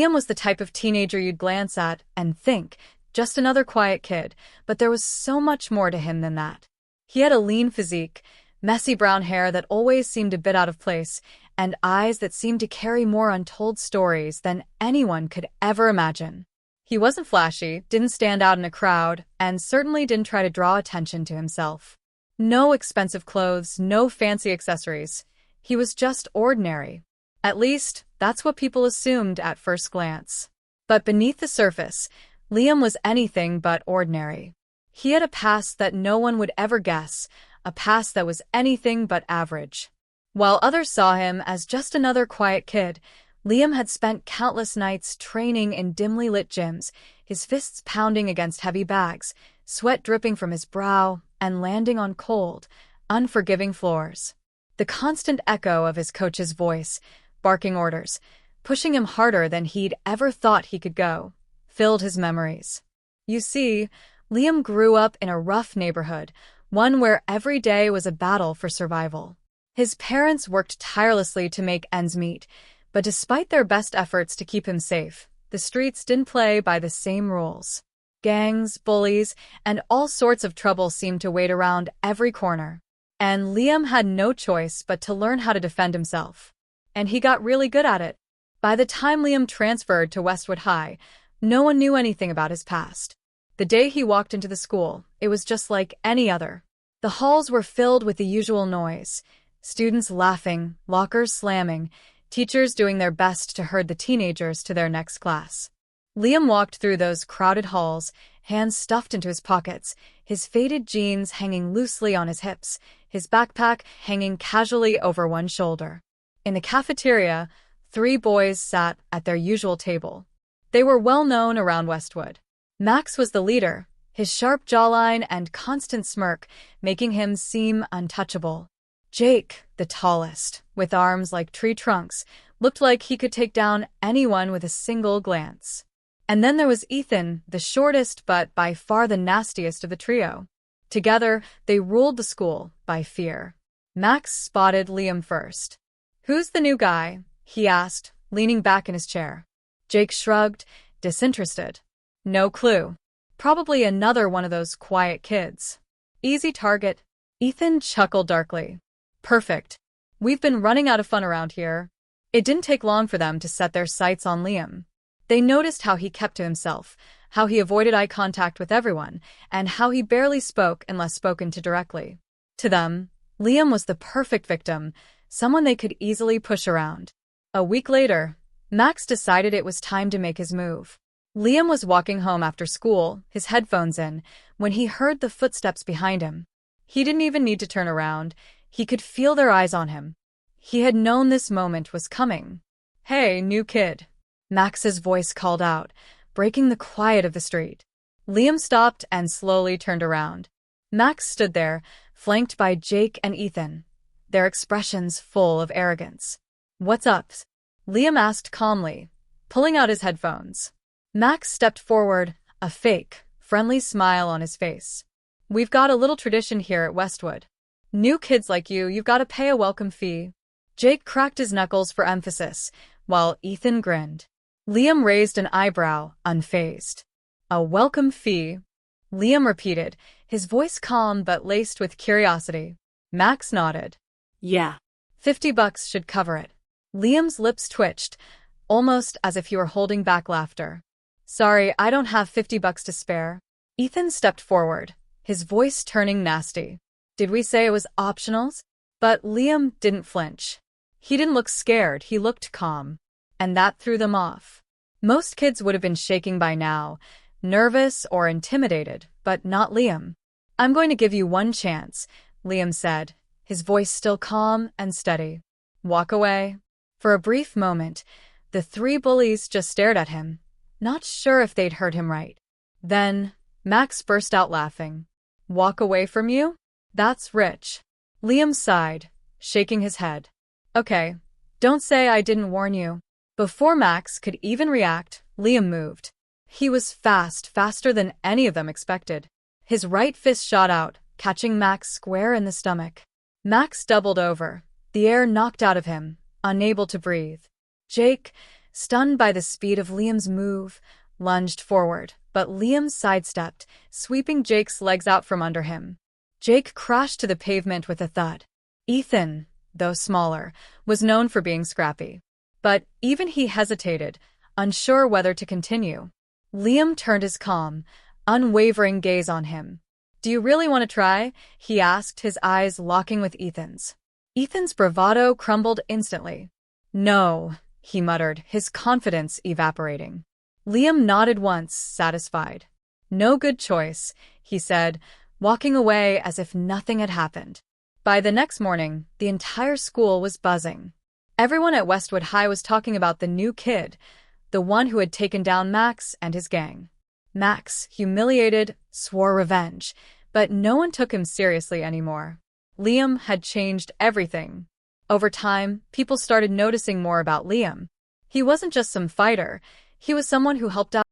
Liam was the type of teenager you'd glance at and think, just another quiet kid, but there was so much more to him than that. He had a lean physique, messy brown hair that always seemed a bit out of place, and eyes that seemed to carry more untold stories than anyone could ever imagine. He wasn't flashy, didn't stand out in a crowd, and certainly didn't try to draw attention to himself. No expensive clothes, no fancy accessories. He was just ordinary. At least, that's what people assumed at first glance. But beneath the surface, Liam was anything but ordinary. He had a past that no one would ever guess, a past that was anything but average. While others saw him as just another quiet kid, Liam had spent countless nights training in dimly lit gyms, his fists pounding against heavy bags, sweat dripping from his brow, and landing on cold, unforgiving floors. The constant echo of his coach's voice, barking orders, pushing him harder than he'd ever thought he could go, filled his memories. You see, Liam grew up in a rough neighborhood, one where every day was a battle for survival. His parents worked tirelessly to make ends meet, but despite their best efforts to keep him safe, the streets didn't play by the same rules. Gangs, bullies, and all sorts of trouble seemed to wait around every corner. And Liam had no choice but to learn how to defend himself. And he got really good at it. By the time Liam transferred to Westwood High, no one knew anything about his past. The day he walked into the school, it was just like any other. The halls were filled with the usual noise, students laughing, lockers slamming, teachers doing their best to herd the teenagers to their next class. Liam walked through those crowded halls, hands stuffed into his pockets, his faded jeans hanging loosely on his hips, his backpack hanging casually over one shoulder. In the cafeteria, 3 boys sat at their usual table. They were well known around Westwood. Max was the leader, his sharp jawline and constant smirk making him seem untouchable. Jake, the tallest, with arms like tree trunks, looked like he could take down anyone with a single glance. And then there was Ethan, the shortest but by far the nastiest of the trio. Together, they ruled the school by fear. Max spotted Liam first. "Who's the new guy?" he asked, leaning back in his chair. Jake shrugged, disinterested. "No clue. Probably another one of those quiet kids. Easy target." Ethan chuckled darkly. "Perfect. We've been running out of fun around here." It didn't take long for them to set their sights on Liam. They noticed how he kept to himself, how he avoided eye contact with everyone, and how he barely spoke unless spoken to directly. To them, Liam was the perfect victim, someone they could easily push around. A week later, Max decided it was time to make his move. Liam was walking home after school, his headphones in, when he heard the footsteps behind him. He didn't even need to turn around. He could feel their eyes on him. He had known this moment was coming. "Hey, new kid," Max's voice called out, breaking the quiet of the street. Liam stopped and slowly turned around. Max stood there, flanked by Jake and Ethan, their expressions full of arrogance. "What's up?" Liam asked calmly, pulling out his headphones. Max stepped forward, a fake, friendly smile on his face. "We've got a little tradition here at Westwood. New kids like you've got to pay a welcome fee." Jake cracked his knuckles for emphasis, while Ethan grinned. Liam raised an eyebrow, unfazed. "A welcome fee?" Liam repeated, his voice calm but laced with curiosity. Max nodded. "Yeah. $50 should cover it." Liam's lips twitched, almost as if he were holding back laughter. "Sorry, I don't have $50 to spare." Ethan stepped forward, his voice turning nasty. "Did we say it was optionals?" But Liam didn't flinch. He didn't look scared, he looked calm. And that threw them off. Most kids would have been shaking by now, nervous or intimidated, but not Liam. "I'm going to give you one chance," Liam said, his voice still calm and steady. "Walk away." For a brief moment, the 3 bullies just stared at him, not sure if they'd heard him right. Then, Max burst out laughing. "Walk away from you? That's rich." Liam sighed, shaking his head. "Okay, don't say I didn't warn you." Before Max could even react, Liam moved. He was fast, faster than any of them expected. His right fist shot out, catching Max square in the stomach. Max doubled over, the air knocked out of him, unable to breathe. Jake, stunned by the speed of Liam's move, lunged forward, but Liam sidestepped, sweeping Jake's legs out from under him. Jake crashed to the pavement with a thud. Ethan, though smaller, was known for being scrappy. But even he hesitated, unsure whether to continue. Liam turned his calm, unwavering gaze on him. "Do you really want to try?" he asked, his eyes locking with Ethan's. Ethan's bravado crumbled instantly. "No," he muttered, his confidence evaporating. Liam nodded once, satisfied. "No good choice," he said, walking away as if nothing had happened. By the next morning, the entire school was buzzing. Everyone at Westwood High was talking about the new kid, the one who had taken down Max and his gang. Max, humiliated, swore revenge, but no one took him seriously anymore. Liam had changed everything. Over time, people started noticing more about Liam. He wasn't just some fighter, he was someone who helped out